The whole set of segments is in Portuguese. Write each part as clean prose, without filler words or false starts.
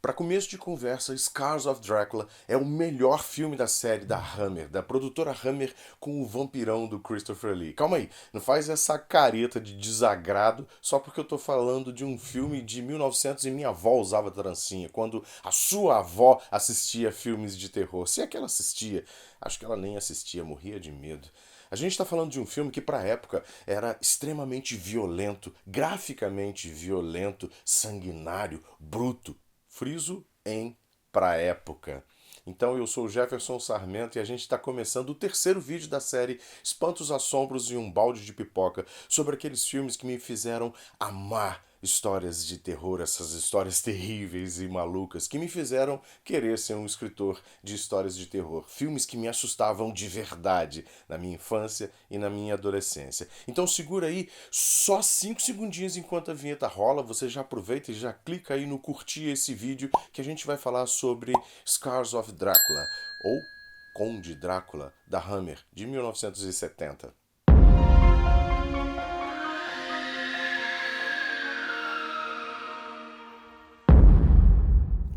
Para começo de conversa, Scars of Drácula é o melhor filme da série da Hammer, da produtora Hammer, com o vampirão do Christopher Lee. Calma aí, não faz essa careta de desagrado só porque eu tô falando de um filme de 1900 e minha avó usava trancinha, quando a sua avó assistia filmes de terror. Se é que ela assistia, acho que ela nem assistia, morria de medo. A gente está falando de um filme que, para a época, era extremamente violento, graficamente violento, sanguinário, bruto. Friso em pra época. Então eu sou o Jefferson Sarmento e a gente está começando o terceiro vídeo da série Espantos, Assombros e um Balde de Pipoca sobre aqueles filmes que me fizeram amar histórias de terror, essas histórias terríveis e malucas que me fizeram querer ser um escritor de histórias de terror. Filmes que me assustavam de verdade na minha infância e na minha adolescência. Então segura aí só 5 segundinhos enquanto a vinheta rola, você já aproveita e já clica aí no curtir esse vídeo que a gente vai falar sobre Scars of Drácula ou Conde Drácula da Hammer de 1970.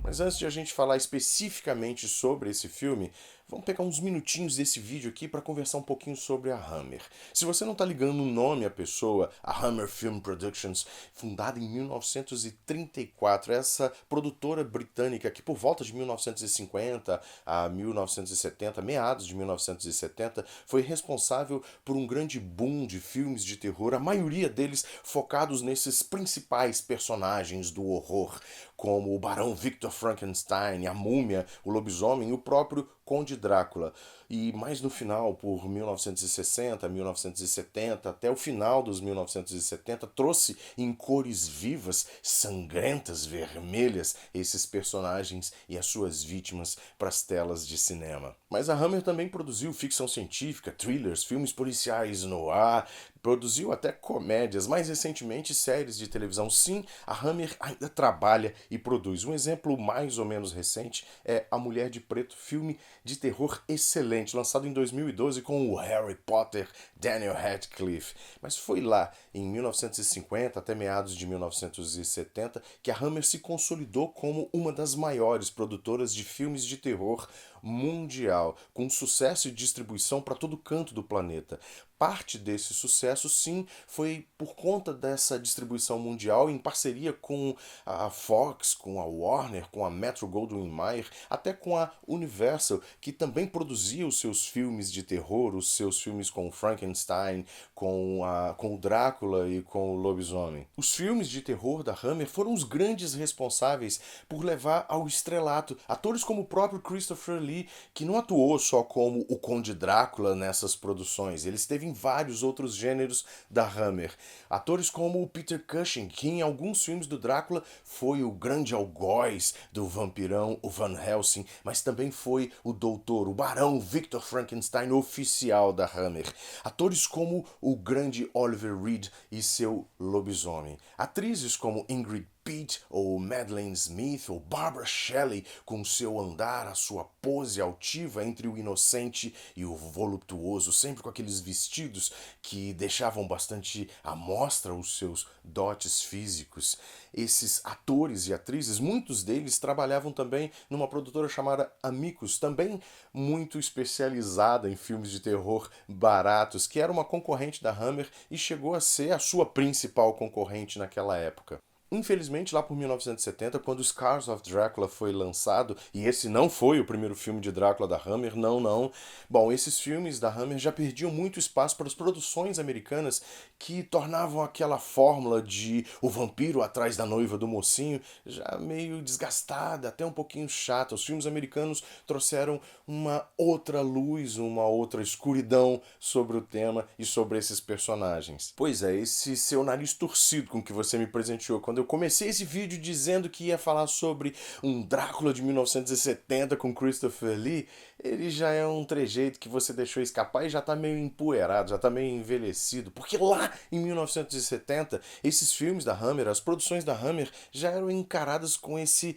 Mas antes de a gente falar especificamente sobre esse filme, vamos pegar uns minutinhos desse vídeo aqui para conversar um pouquinho sobre a Hammer. Se você não está ligando o nome à pessoa, a Hammer Film Productions, fundada em 1934, essa produtora britânica que por volta de 1950 a 1970, meados de 1970, foi responsável por um grande boom de filmes de terror, a maioria deles focados nesses principais personagens do horror, como o Barão Victor Frankenstein, a Múmia, o Lobisomem e o próprio Conde Drácula. E mais no final, por 1960, 1970, até o final dos 1970, trouxe em cores vivas, sangrentas, vermelhas, esses personagens e as suas vítimas para as telas de cinema. Mas a Hammer também produziu ficção científica, thrillers, filmes policiais no ar, produziu até comédias, mais recentemente séries de televisão. Sim, a Hammer ainda trabalha e produz. Um exemplo mais ou menos recente é A Mulher de Preto, filme de terror excelente, lançado em 2012 com o Harry Potter, Daniel Radcliffe. Mas foi lá, em 1950 até meados de 1970, que a Hammer se consolidou como uma das maiores produtoras de filmes de terror mundial, com sucesso e distribuição para todo canto do planeta. Parte desse sucesso, sim, foi por conta dessa distribuição mundial em parceria com a Fox, com a Warner, com a Metro-Goldwyn-Mayer, até com a Universal, que também produzia os seus filmes de terror, os seus filmes com Frankenstein, com o Drácula e com o Lobisomem. Os filmes de terror da Hammer foram os grandes responsáveis por levar ao estrelato atores como o próprio Christopher Lee, que não atuou só como o Conde Drácula nessas produções, ele esteve em vários outros gêneros da Hammer. Atores como o Peter Cushing, que em alguns filmes do Drácula foi o grande algoz do vampirão, o Van Helsing, mas também foi o doutor, o barão Victor Frankenstein oficial da Hammer. Atores como o grande Oliver Reed e seu lobisomem. Atrizes como Ingrid Pitt, ou Madeleine Smith, ou Barbara Shelley, com seu andar, a sua pose altiva entre o inocente e o voluptuoso, sempre com aqueles vestidos que deixavam bastante à mostra os seus dotes físicos. Esses atores e atrizes, muitos deles trabalhavam também numa produtora chamada Amicus, também muito especializada em filmes de terror baratos, que era uma concorrente da Hammer e chegou a ser a sua principal concorrente naquela época. Infelizmente, lá por 1970, quando Scars of Drácula foi lançado, e esse não foi o primeiro filme de Drácula da Hammer, não, não. Bom, esses filmes da Hammer já perdiam muito espaço para as produções americanas que tornavam aquela fórmula de o vampiro atrás da noiva do mocinho já meio desgastada, até um pouquinho chata. Os filmes americanos trouxeram uma outra luz, uma outra escuridão sobre o tema e sobre esses personagens. Pois é, esse seu nariz torcido com que você me presenteou quando eu comecei esse vídeo dizendo que ia falar sobre um Drácula de 1970 com Christopher Lee, ele já é um trejeito que você deixou escapar e já tá meio empoeirado, já tá meio envelhecido, porque lá em 1970, esses filmes da Hammer, as produções da Hammer já eram encaradas com esse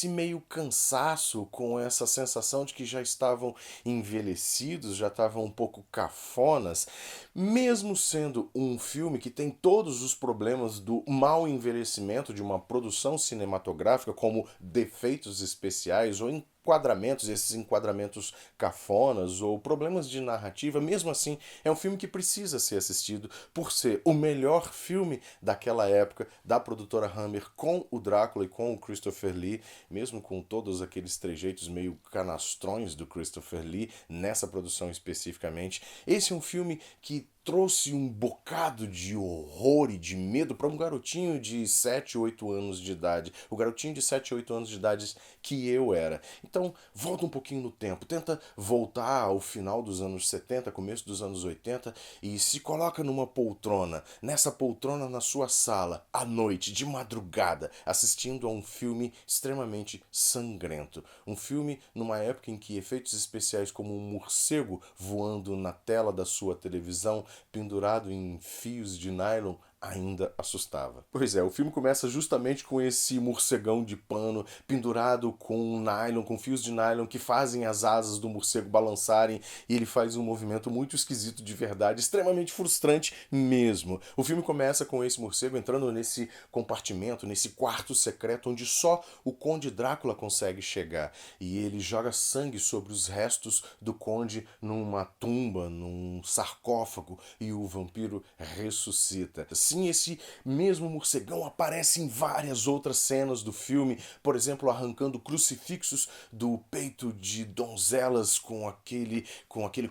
meio cansaço, com essa sensação de que já estavam envelhecidos, já estavam um pouco cafonas, mesmo sendo um filme que tem todos os problemas do mau envelhecimento estabelecimento de uma produção cinematográfica, como defeitos especiais ou enquadramentos, esses enquadramentos cafonas ou problemas de narrativa, mesmo assim, é um filme que precisa ser assistido por ser o melhor filme daquela época da produtora Hammer com o Drácula e com o Christopher Lee, mesmo com todos aqueles trejeitos meio canastrões do Christopher Lee nessa produção especificamente. Esse é um filme que trouxe um bocado de horror e de medo para um garotinho de 7, 8 anos de idade. O garotinho de 7, 8 anos de idade que eu era. Então, volta um pouquinho no tempo. Tenta voltar ao final dos anos 70, começo dos anos 80 e se coloca numa poltrona. Nessa poltrona na sua sala, à noite, de madrugada, assistindo a um filme extremamente sangrento. Um filme numa época em que efeitos especiais como um morcego voando na tela da sua televisão pendurado em fios de nylon ainda assustava. Pois é, o filme começa justamente com esse morcegão de pano pendurado com nylon, com fios de nylon que fazem as asas do morcego balançarem e ele faz um movimento muito esquisito de verdade, extremamente frustrante mesmo. O filme começa com esse morcego entrando nesse compartimento, nesse quarto secreto onde só o Conde Drácula consegue chegar e ele joga sangue sobre os restos do Conde numa tumba, num sarcófago e o vampiro ressuscita. Sim, esse mesmo morcegão aparece em várias outras cenas do filme, por exemplo, arrancando crucifixos do peito de donzelas com aquele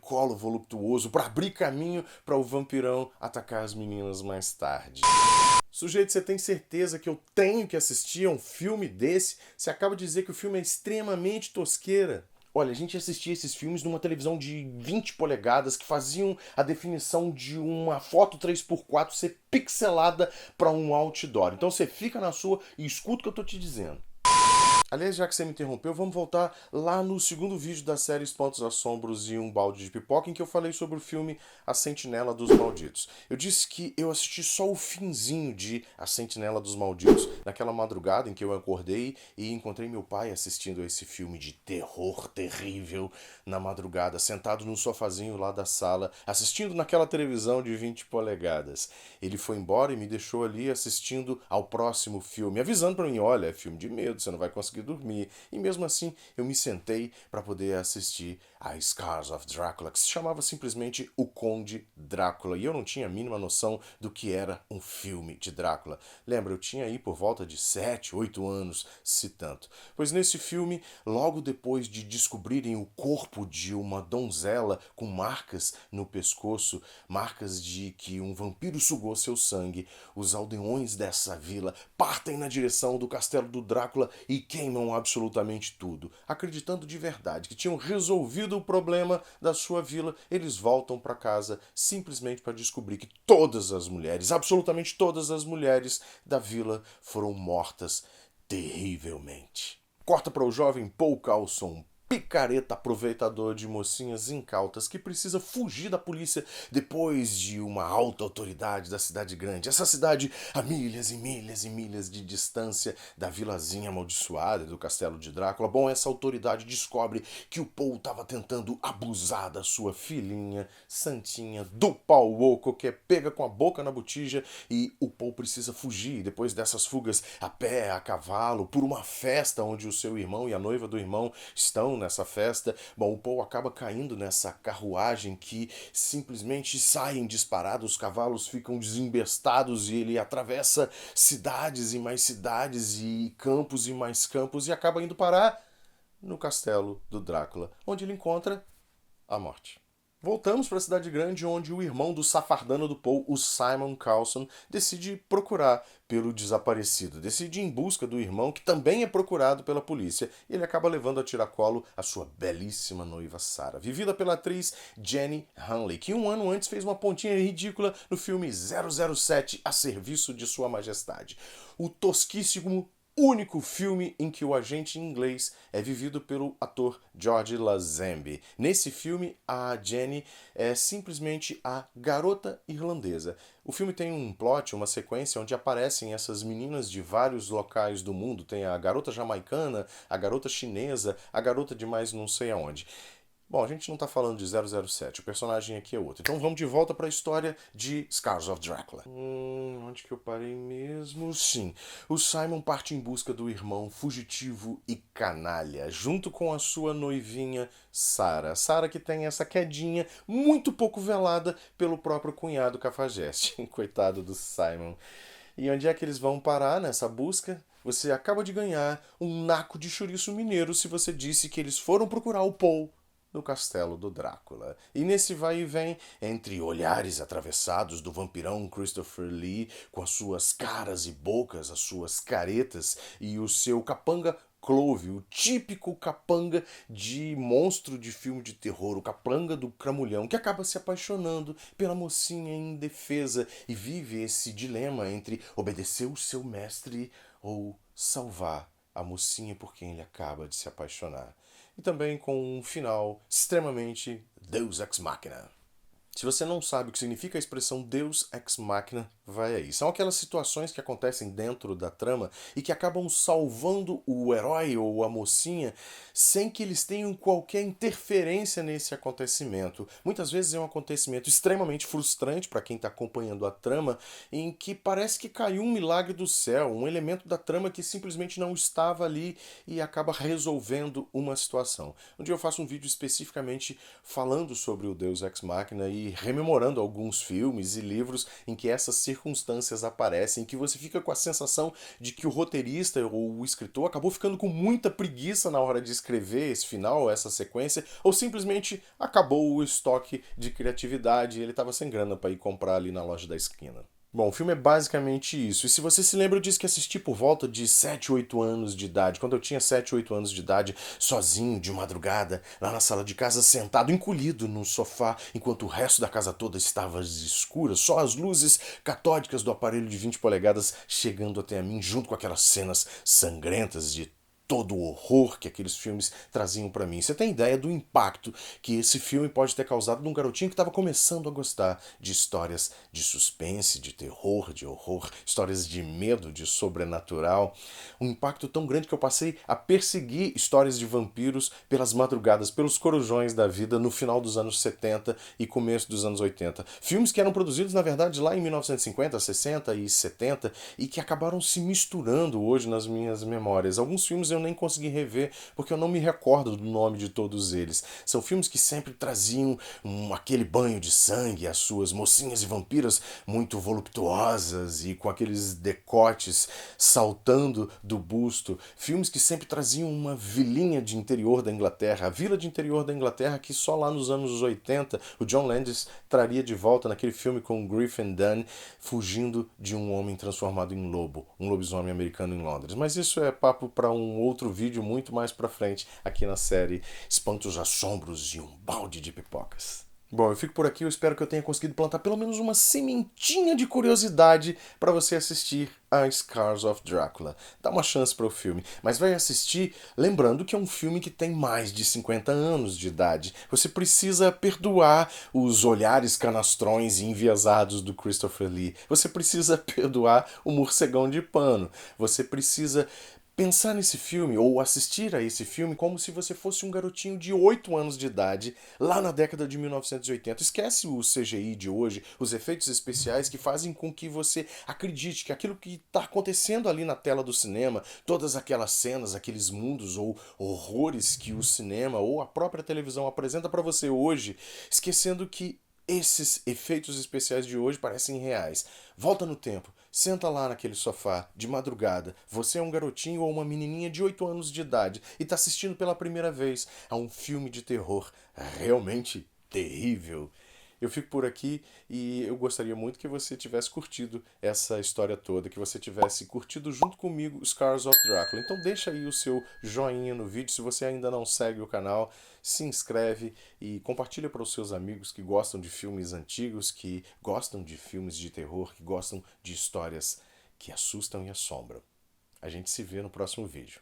colo voluptuoso para abrir caminho para o vampirão atacar as meninas mais tarde. Sujeito, você tem certeza que eu tenho que assistir a um filme desse? Você acaba de dizer que o filme é extremamente tosqueira. Olha, a gente assistia esses filmes numa televisão de 20 polegadas que faziam a definição de uma foto 3x4 ser pixelada para um outdoor. Então você fica na sua e escuta o que eu tô te dizendo. Aliás, já que você me interrompeu, vamos voltar lá no segundo vídeo da série Espantos, Assombros e um Balde de Pipoca, em que eu falei sobre o filme A Sentinela dos Malditos. Eu disse que eu assisti só o finzinho de A Sentinela dos Malditos naquela madrugada em que eu acordei e encontrei meu pai assistindo a esse filme de terror terrível na madrugada, sentado num sofazinho lá da sala, assistindo naquela televisão de 20 polegadas. Ele foi embora e me deixou ali assistindo ao próximo filme, avisando pra mim, olha, é filme de medo, você não vai conseguir dormir. E mesmo assim, eu me sentei para poder assistir a Scars of Dracula, que se chamava simplesmente O Conde Drácula. E eu não tinha a mínima noção do que era um filme de Drácula. Lembra, eu tinha aí por volta de 7, 8 anos, se tanto. Pois nesse filme, logo depois de descobrirem o corpo de uma donzela com marcas no pescoço, marcas de que um vampiro sugou seu sangue, os aldeões dessa vila partem na direção do castelo do Drácula e queimam absolutamente tudo. Acreditando de verdade que tinham resolvido o problema da sua vila, eles voltam para casa simplesmente para descobrir que todas as mulheres, absolutamente todas as mulheres da vila foram mortas terrivelmente. Corta para o jovem Paul Coulson, picareta aproveitador de mocinhas incautas que precisa fugir da polícia depois de uma alta autoridade da cidade grande. Essa cidade a milhas e milhas e milhas de distância da vilazinha amaldiçoada do castelo de Drácula. Bom, essa autoridade descobre que o Paul estava tentando abusar da sua filhinha santinha do pau oco, que é pega com a boca na botija, e o Paul precisa fugir depois dessas fugas a pé, a cavalo, por uma festa onde o seu irmão e a noiva do irmão estão nessa festa. Bom, o Paul acaba caindo nessa carruagem que simplesmente saem disparados, os cavalos ficam desembestados e ele atravessa cidades e campos e mais campos e acaba indo parar no castelo do Drácula, onde ele encontra a morte. Voltamos para a cidade grande, onde o irmão do safardano do Paul, o Simon Coulson, decide procurar pelo desaparecido. Decide ir em busca do irmão, que também é procurado pela polícia. E ele acaba levando a tiracolo a sua belíssima noiva Sarah, vivida pela atriz Jenny Hanley, que um ano antes fez uma pontinha ridícula no filme 007, A Serviço de Sua Majestade. O tosquíssimo único filme em que o agente inglês é vivido pelo ator George Lazenby. Nesse filme, a Jenny é simplesmente a garota irlandesa. O filme tem um plot, uma sequência onde aparecem essas meninas de vários locais do mundo. Tem a garota jamaicana, a garota chinesa, a garota de mais não sei aonde. Bom, a gente não tá falando de 007, o personagem aqui é outro. Então vamos de volta para a história de Scars of Dracula. Onde que eu parei mesmo? Sim, o Simon parte em busca do irmão fugitivo e canalha, junto com a sua noivinha Sarah. Sarah que tem essa quedinha muito pouco velada pelo próprio cunhado cafajeste. Coitado do Simon. E onde é que eles vão parar nessa busca? Você acaba de ganhar um naco de chouriço mineiro se você disse que eles foram procurar o Paul no castelo do Drácula. E nesse vai e vem, entre olhares atravessados do vampirão Christopher Lee, com as suas caras e bocas, as suas caretas, e o seu capanga Clove, o típico capanga de monstro de filme de terror, o capanga do cramulhão, que acaba se apaixonando pela mocinha indefesa e vive esse dilema entre obedecer o seu mestre ou salvar a mocinha por quem ele acaba de se apaixonar. E também com um final extremamente Deus Ex Machina. Se você não sabe o que significa a expressão Deus Ex Machina, vai aí. São aquelas situações que acontecem dentro da trama e que acabam salvando o herói ou a mocinha sem que eles tenham qualquer interferência nesse acontecimento. Muitas vezes é um acontecimento extremamente frustrante para quem está acompanhando a trama, em que parece que caiu um milagre do céu, um elemento da trama que simplesmente não estava ali e acaba resolvendo uma situação. Um dia eu faço um vídeo especificamente falando sobre o Deus Ex Machina e rememorando alguns filmes e livros em que essas circunstâncias aparecem, que você fica com a sensação de que o roteirista ou o escritor acabou ficando com muita preguiça na hora de escrever esse final, essa sequência, ou simplesmente acabou o estoque de criatividade e ele estava sem grana para ir comprar ali na loja da esquina. Bom, o filme é basicamente isso. E se você se lembra, eu disse que assisti por volta de 7, 8 anos de idade. Quando eu tinha 7, 8 anos de idade, sozinho, de madrugada, lá na sala de casa, sentado, encolhido no sofá, enquanto o resto da casa toda estava escura, só as luzes catódicas do aparelho de 20 polegadas chegando até a mim, junto com aquelas cenas sangrentas de todo o horror que aqueles filmes traziam para mim. Você tem ideia do impacto que esse filme pode ter causado num garotinho que estava começando a gostar de histórias de suspense, de terror, de horror, histórias de medo, de sobrenatural. Um impacto tão grande que eu passei a perseguir histórias de vampiros pelas madrugadas, pelos corujões da vida no final dos anos 70 e começo dos anos 80. Filmes que eram produzidos, na verdade, lá em 1950, 60 e 70 e que acabaram se misturando hoje nas minhas memórias. Alguns filmes eu nem consegui rever porque eu não me recordo do nome de todos eles. São filmes que sempre traziam aquele banho de sangue, as suas mocinhas e vampiras muito voluptuosas e com aqueles decotes saltando do busto. Filmes que sempre traziam uma vilinha de interior da Inglaterra, a vila de interior da Inglaterra que só lá nos anos 80 o John Landis traria de volta naquele filme com Griffin Dunne fugindo de um homem transformado em lobo, um lobisomem americano em Londres. Mas isso é papo para um outro vídeo muito mais pra frente aqui na série Espantos Assombros e um balde de pipocas. Bom, eu fico por aqui, eu espero que eu tenha conseguido plantar pelo menos uma sementinha de curiosidade para você assistir a Scars of Dracula. Dá uma chance para o filme, mas vai assistir lembrando que é um filme que tem mais de 50 anos de idade. Você precisa perdoar os olhares canastrões e enviesados do Christopher Lee. Você precisa perdoar o morcegão de pano. Você precisa pensar nesse filme ou assistir a esse filme como se você fosse um garotinho de 8 anos de idade lá na década de 1980. Esquece o CGI de hoje, os efeitos especiais que fazem com que você acredite que aquilo que está acontecendo ali na tela do cinema, todas aquelas cenas, aqueles mundos ou horrores que o cinema ou a própria televisão apresenta para você hoje, esquecendo que esses efeitos especiais de hoje parecem reais. Volta no tempo, senta lá naquele sofá, de madrugada. Você é um garotinho ou uma menininha de 8 anos de idade e está assistindo pela primeira vez a um filme de terror realmente terrível. Eu fico por aqui e eu gostaria muito que você tivesse curtido essa história toda, que você tivesse curtido junto comigo Scars of Dracula. Então deixa aí o seu joinha no vídeo, se você ainda não segue o canal, se inscreve e compartilha para os seus amigos que gostam de filmes antigos, que gostam de filmes de terror, que gostam de histórias que assustam e assombram. A gente se vê no próximo vídeo.